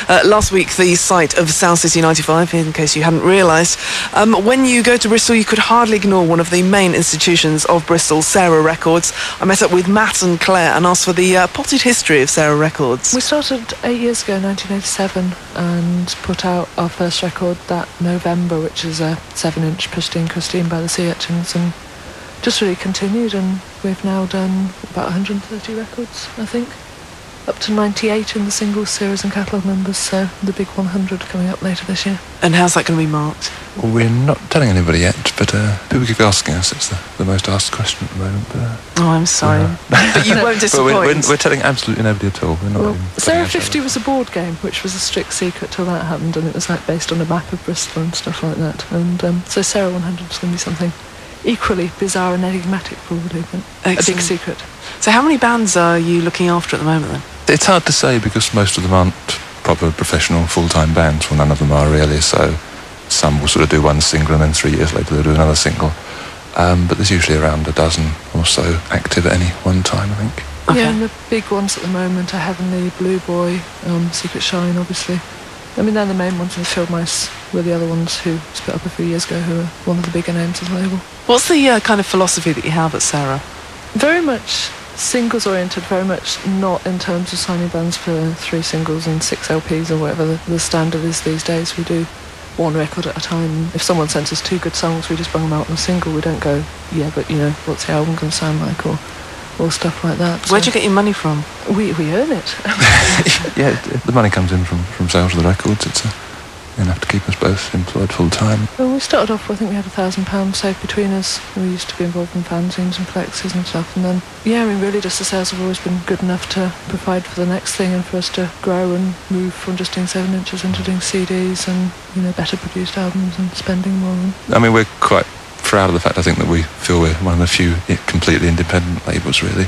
Last week, the site of Sound City 95, in case you hadn't realised. When you go to Bristol, you could hardly ignore one of the main institutions of Bristol, Sarah Records. I met up with Matt and Clare and asked for the potted history of Sarah Records. We started 8 years ago, 1987, and put out our first record that November, which is a 7-inch Pristine Christine by the Sea Urchins, and just really continued, and we've now done about 130 records, I think. Up to 98 in the singles series and catalogue numbers, so the big 100 coming up later this year. And how's that going to be marked? Well, we're not telling anybody yet, but people keep asking us. It's the most asked question at the moment. Oh, I'm sorry. But you won't disappoint. We're telling absolutely nobody at all. We're not. Well, Sarah 50 was a board game, which was a strict secret till that happened, and it was like based on a map of Bristol and stuff like that. And so Sarah 100 is going to be something equally bizarre and enigmatic, probably, but a big secret. So how many bands are you looking after at the moment, then? It's hard to say because most of them aren't proper professional full-time bands. Well, none of them are really, so some will sort of do one single and then 3 years later they'll do another single. But there's usually around a dozen or so active at any one time, I think. Okay. Yeah, and the big ones at the moment are Heavenly, Blue Boy, Secret Shine, obviously. I mean, they're the main ones, and Field Mice were the other ones who split up a few years ago, who are one of the bigger names of the label. What's the kind of philosophy that you have at Sarah? Very much singles oriented, very much not in terms of signing bands for 3 singles and 6 LPs or whatever the standard is these days. We do one record at a time. If someone sends us 2 good songs, we just bring them out on a single. We don't go, yeah, but you know, what's the album going to sound like, or stuff like that. Where'd you get your money from? We earn it. Yeah, the money comes in from sales of the records. It's enough to keep us both employed full time. Well, we started off, I think we had £1,000 saved between us. We used to be involved in fanzines and flexes and stuff, and then, yeah, I mean, really just the sales have always been good enough to provide for the next thing and for us to grow and move from just doing 7 inches into doing CDs and, you know, better produced albums and spending more. I mean, we're quite proud of the fact, I think, that we feel we're one of the few completely independent labels, really.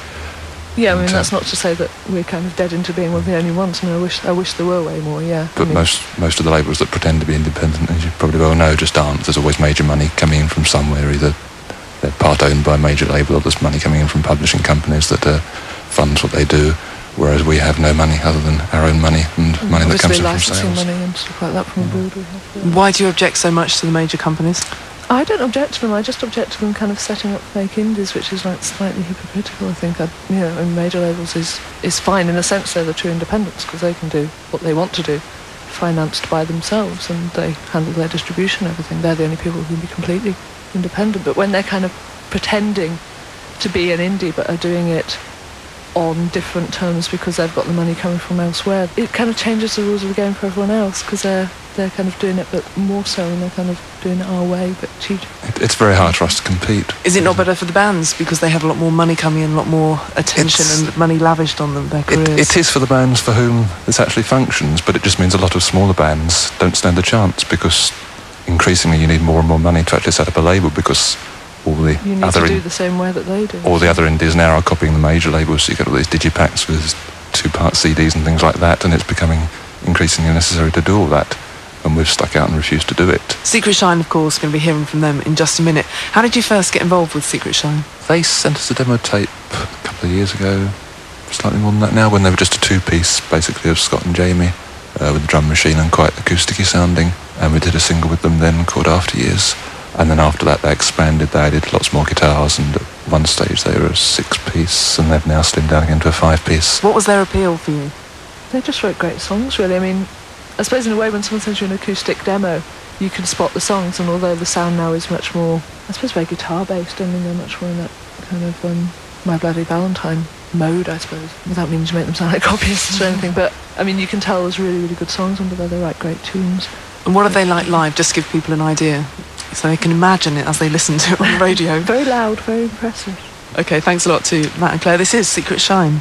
Yeah, I mean, that's not to say that we're kind of dead into being one of the only ones. I mean, I wish there were way more, yeah. But most of the labels that pretend to be independent, as you probably well know, just aren't. There's always major money coming in from somewhere. Either they're part owned by a major label, or there's money coming in from publishing companies that funds what they do, whereas we have no money other than our own money and money that comes in from sales. Licensing money and stuff like that from abroad we have. Why do you object so much to the major companies? I don't object to them. I just object to them kind of setting up fake indies, which is like slightly hypocritical. I think, you know, and major labels is fine in a sense. They're the true independents because they can do what they want to do, financed by themselves, and they handle their distribution and everything. They're the only people who can be completely independent. But when they're kind of pretending to be an indie but are doing it on different terms because they've got the money coming from elsewhere, it kind of changes the rules of the game for everyone else because they're kind of doing it, but more so, and they're kind of doing it our way, but cheap. It's very hard for us to compete. Is it not better for the bands because they have a lot more money coming in, a lot more attention and money lavished on them, their careers? It is for the bands for whom this actually functions, but it just means a lot of smaller bands don't stand a chance because increasingly you need more and more money to actually set up a label because all the you need other to do the same way that they do. All the other indies now are copying the major labels, so you get all these digipacks with 2-part CDs and things like that, and it's becoming increasingly necessary to do all that. And we've stuck out and refused to do it. Secret Shine, of course, going to be hearing from them in just a minute. How did you first get involved with Secret Shine? They sent us a demo tape a couple of years ago, slightly more than that now, when they were just a 2-piece, basically, of Scott and Jamie, with the drum machine and quite acousticy sounding. And we did a single with them then called After Years. And then after that they expanded, they added lots more guitars, and at one stage they were a 6-piece, and they've now slimmed down again to a 5-piece. What was their appeal for you? They just wrote great songs, really. I mean, I suppose in a way when someone sends you an acoustic demo, you can spot the songs, and although the sound now is much more, I suppose, very guitar-based, I mean, they're much more in that kind of My Bloody Valentine mode, I suppose, without meaning to make them sound like copyists or anything, but, I mean, you can tell there's really, really good songs under there. They write great tunes. And what are they like live? Just give people an idea, so they can imagine it as they listen to it on the radio. Very loud, very impressive. OK, thanks a lot to Matt and Clare. This is Secret Shine.